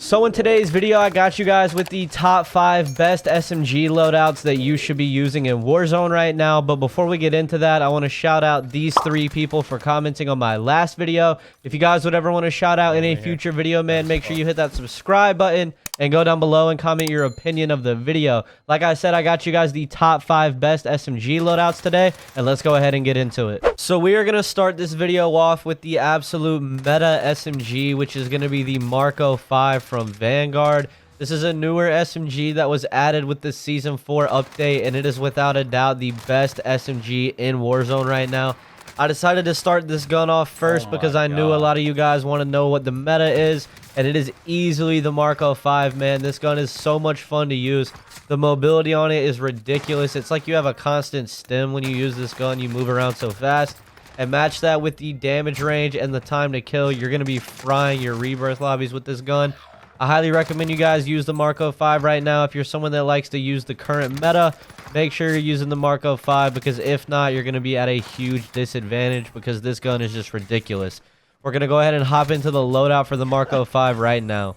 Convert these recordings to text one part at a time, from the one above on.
So in today's video, I got you guys with the top 5 best SMG loadouts that you should be using in Warzone right now. But before we get into that, I want to shout out these 3 people for commenting on my last video. If you guys would ever want to shout out in a future video, man, make sure you hit that subscribe button and go down below and comment your opinion of the video. Like I said, I got you guys the top 5 best SMG loadouts today, and let's go ahead and get into it. So we are going to start this video off with the absolute meta SMG, which is going to be the Marco 5 from Vanguard. This is a newer SMG that was added with the Season 4 update, and it is without a doubt the best SMG in Warzone right now. I decided to start this gun off first because I knew a lot of you guys want to know what the meta is, and it is easily the Marco 5, man. This gun is so much fun to use. The mobility on it is ridiculous. It's like you have a constant stim when you use this gun. You move around so fast. And match that with the damage range and the time to kill. You're going to be frying your rebirth lobbies with this gun. I highly recommend you guys use the Marco 5 right now. If you're someone that likes to use the current meta, make sure you're using the Marco 5, because if not, you're going to be at a huge disadvantage because this gun is just ridiculous. We're going to go ahead and hop into the loadout for the Marco 5 right now.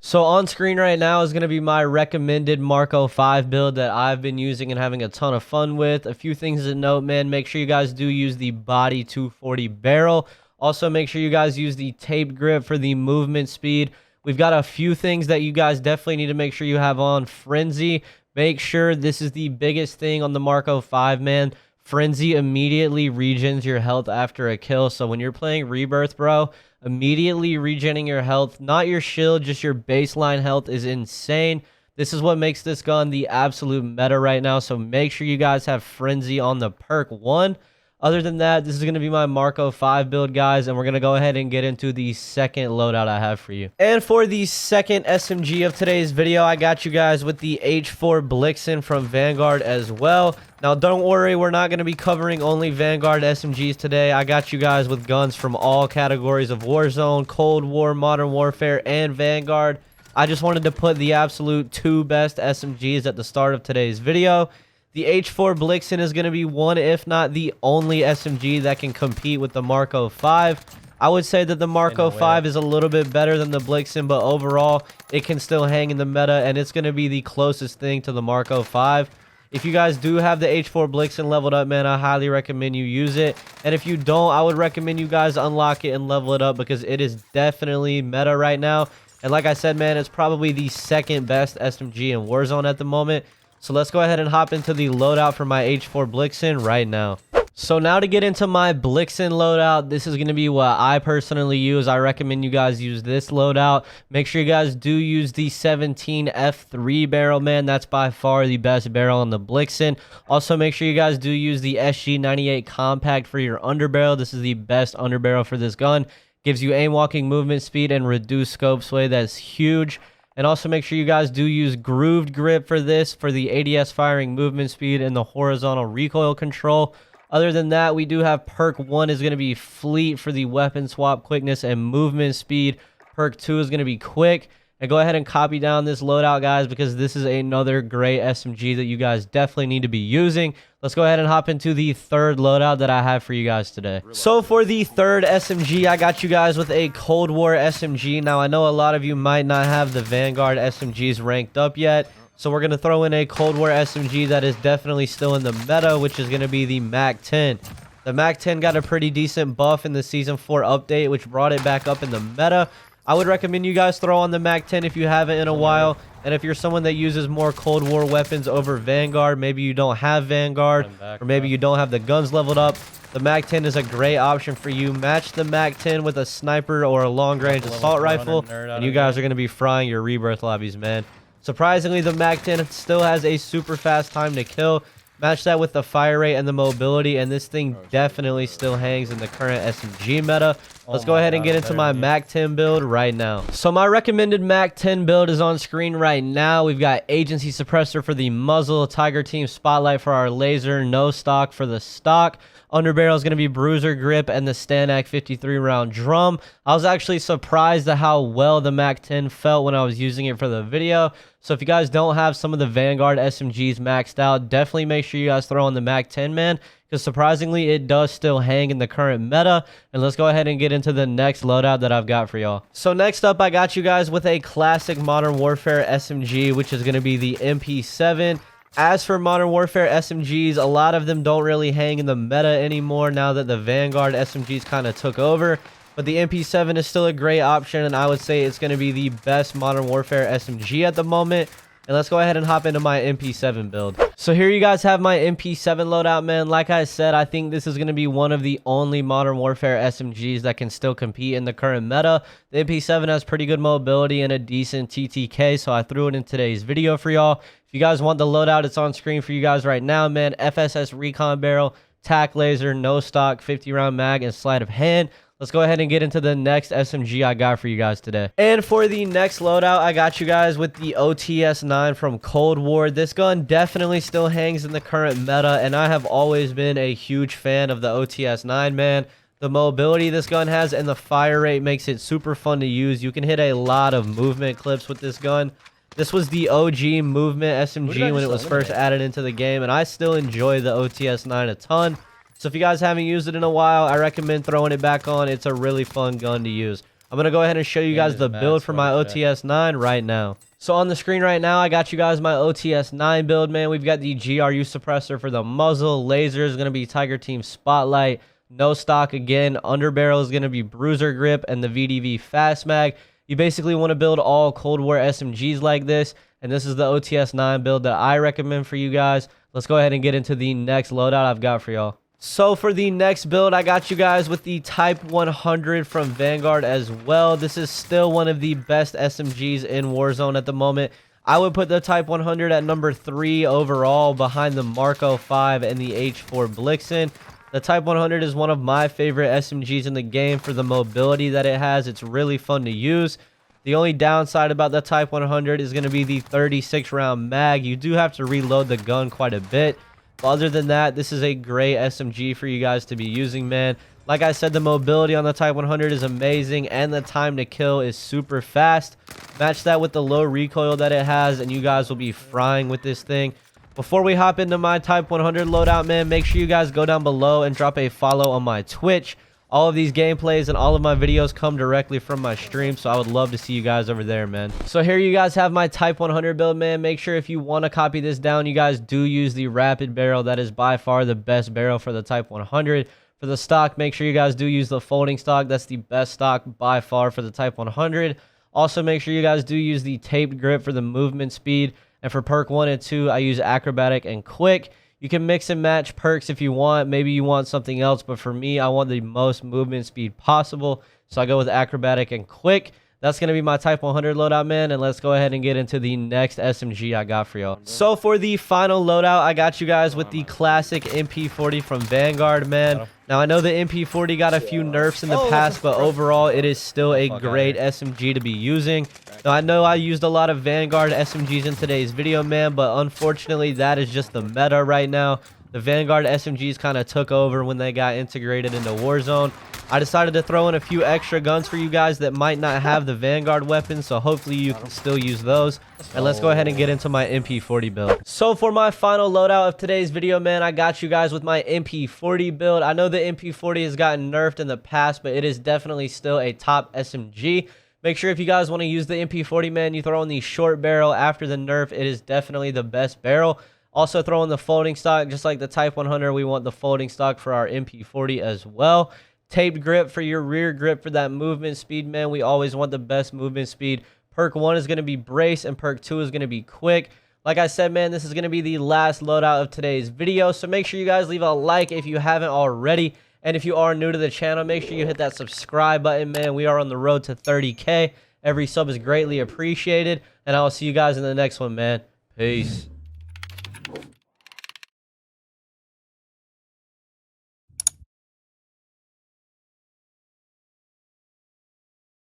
So on screen right now is going to be my recommended Marco 5 build that I've been using and having a ton of fun with. A few things to note, man. Make sure you guys do use the body 240 barrel. Also, make sure you guys use the tape grip for the movement speed. We've got a few things that you guys definitely need to make sure you have on. Frenzy. Make sure this is the biggest thing on the Marco 5, man. Frenzy immediately regens your health after a kill. So when you're playing Rebirth, bro, immediately regenning your health, not your shield, just your baseline health, is insane. This is what makes this gun the absolute meta right now. So make sure you guys have Frenzy on the perk 1. Other than that, this is going to be my Marco 5 build, guys, and we're going to go ahead and get into the second loadout I have for you. And for the second SMG of today's video, I got you guys with the H4 Blixen from Vanguard as well. Now, don't worry, we're not going to be covering only Vanguard SMGs today. I got you guys with guns from all categories of Warzone, Cold War, Modern Warfare, and Vanguard. I just wanted to put the absolute 2 best SMGs at the start of today's video. The H4 Blixen is going to be one, if not the only SMG that can compete with the Marco 5. I would say that the Marco 5 is a little bit better than the Blixen, but overall, it can still hang in the meta, and it's going to be the closest thing to the Marco 5. If you guys do have the H4 Blixen leveled up, man, I highly recommend you use it. And if you don't, I would recommend you guys unlock it and level it up, because it is definitely meta right now. And like I said, man, it's probably the second best SMG in Warzone at the moment. So let's go ahead and hop into the loadout for my H4 Blixen right now. So now to get into my Blixen loadout, this is going to be what I personally use. I recommend you guys use this loadout. Make sure you guys do use the 17 F3 barrel, man. That's by far the best barrel on the Blixen. Also, make sure you guys do use the SG98 compact for your underbarrel. This is the best underbarrel for this gun. Gives you aim walking movement speed and reduced scope sway. That's huge. And also make sure you guys do use grooved grip for this, for the ADS firing movement speed and the horizontal recoil control. Other than that, we do have perk 1 is going to be fleet for the weapon swap quickness and movement speed. Perk 2 is going to be quick. And go ahead and copy down this loadout, guys, because this is another great SMG that you guys definitely need to be using. Let's go ahead and hop into the third loadout that I have for you guys today. So for the third SMG, I got you guys with a Cold War SMG. Now, I know a lot of you might not have the Vanguard SMGs ranked up yet, so we're going to throw in a Cold War SMG that is definitely still in the meta, which is going to be the MAC-10. The MAC-10 got a pretty decent buff in the Season 4 update, which brought it back up in the meta. I would recommend you guys throw on the MAC-10 if you haven't in a while. And if you're someone that uses more Cold War weapons over Vanguard, maybe you don't have Vanguard, or maybe you don't have the guns leveled up, the MAC-10 is a great option for you. Match the MAC-10 with a sniper or a long-range assault rifle, and you guys are going to be frying your Rebirth lobbies, man. Surprisingly, the MAC-10 still has a super fast time to kill. Match that with the fire rate and the mobility, and this thing definitely still hangs in the current SMG meta. Let's go ahead and get into my MAC-10 build right now. So my recommended MAC-10 build is on screen right now. We've got Agency Suppressor for the muzzle, Tiger Team Spotlight for our laser, no stock for the stock. Underbarrel is going to be Bruiser Grip and the Stanak 53 round drum. I was actually surprised at how well the MAC-10 felt when I was using it for the video. So if you guys don't have some of the Vanguard SMGs maxed out, definitely make sure you guys throw on the MAC-10, man. because surprisingly it does still hang in the current meta. And let's go ahead and get into the next loadout that I've got for y'all. So next up, I got you guys with a classic Modern Warfare SMG, which is going to be the MP7. As for Modern Warfare SMGs, a lot of them don't really hang in the meta anymore now that the Vanguard SMGs kind of took over. But the MP7 is still a great option, and I would say it's going to be the best Modern Warfare SMG at the moment. And let's go ahead and hop into my MP7 build. So here you guys have my MP7 loadout, man. Like I said, I think this is going to be one of the only Modern Warfare SMGs that can still compete in the current meta. The MP7 has pretty good mobility and a decent TTK, so I threw it in today's video for y'all. If you guys want the loadout, it's on screen for you guys right now, man. FSS recon barrel, tac laser, no stock, 50-round mag, and sleight of hand. Let's go ahead and get into the next SMG I got for you guys today. And for the next loadout, I got you guys with the OTS-9 from Cold War. This gun definitely still hangs in the current meta, and I have always been a huge fan of the OTS-9, man. The mobility this gun has and the fire rate makes it super fun to use. You can hit a lot of movement clips with this gun. This was the OG movement SMG when it was first added into the game, and I still enjoy the OTS-9 a ton. So if you guys haven't used it in a while, I recommend throwing it back on. It's a really fun gun to use. I'm going to go ahead and show you guys the build for my OTS-9 right now. So on the screen right now, I got you guys my OTS-9 build, man. We've got the GRU suppressor for the muzzle. Laser is going to be Tiger Team Spotlight. No stock again. Underbarrel is going to be Bruiser Grip and the VDV Fast Mag. You basically want to build all Cold War SMGs like this. And this is the OTS-9 build that I recommend for you guys. Let's go ahead and get into the next loadout I've got for y'all. So for the next build, I got you guys with the Type 100 from Vanguard as well. This is still one of the best SMGs in Warzone at the moment. I would put the Type 100 at number 3 overall behind the Marco 5 and the H4 Blixen. The Type 100 is one of my favorite SMGs in the game for the mobility that it has. It's really fun to use. The only downside about the Type 100 is going to be the 36-round mag. You do have to reload the gun quite a bit. But other than that, this is a great SMG for you guys to be using, man. Like I said, the mobility on the Type 100 is amazing, and the time to kill is super fast. Match that with the low recoil that it has, and you guys will be frying with this thing. Before we hop into my Type 100 loadout, man, make sure you guys go down below and drop a follow on my Twitch. All of these gameplays and all of my videos come directly from my stream, so I would love to see you guys over there, man. So here you guys have my Type 100 build, man. Make sure if you want to copy this down, you guys do use the rapid barrel. That is by far the best barrel for the Type 100. For the stock, make sure you guys do use the folding stock. That's the best stock by far for the Type 100. Also, make sure you guys do use the taped grip for the movement speed. And for perk 1 and 2, I use acrobatic and quick. You can mix and match perks if you want. Maybe you want something else, but for me, I want the most movement speed possible. So I go with acrobatic and quick. That's going to be my Type 100 loadout, man. And let's go ahead and get into the next SMG I got for y'all. So for the final loadout, I got you guys with the classic MP40 from Vanguard, man. Now, I know the MP40 got a few nerfs in the past, but overall, it is still a great SMG to be using. Now, I know I used a lot of Vanguard SMGs in today's video, man, but unfortunately, that is just the meta right now. The Vanguard SMGs kind of took over when they got integrated into Warzone. I decided to throw in a few extra guns for you guys that might not have the Vanguard weapons, so hopefully you can still use those. And let's go ahead and get into my MP40 build. So for my final loadout of today's video, man, I got you guys with my MP40 build. I know the MP40 has gotten nerfed in the past, but it is definitely still a top SMG. Make sure if you guys want to use the MP40, man, you throw in the short barrel after the nerf. It is definitely the best barrel. Also throw in the folding stock, just like the Type 100, we want the folding stock for our MP40 as well. Taped grip for your rear grip for that movement speed, man. We always want the best movement speed. Perk 1 is going to be brace, and perk 2 is going to be quick. Like I said, man, this is going to be the last loadout of today's video, so make sure you guys leave a like if you haven't already. And if you are new to the channel, make sure you hit that subscribe button, man. We are on the road to 30K. Every sub is greatly appreciated, and I will see you guys in the next one, man. Peace.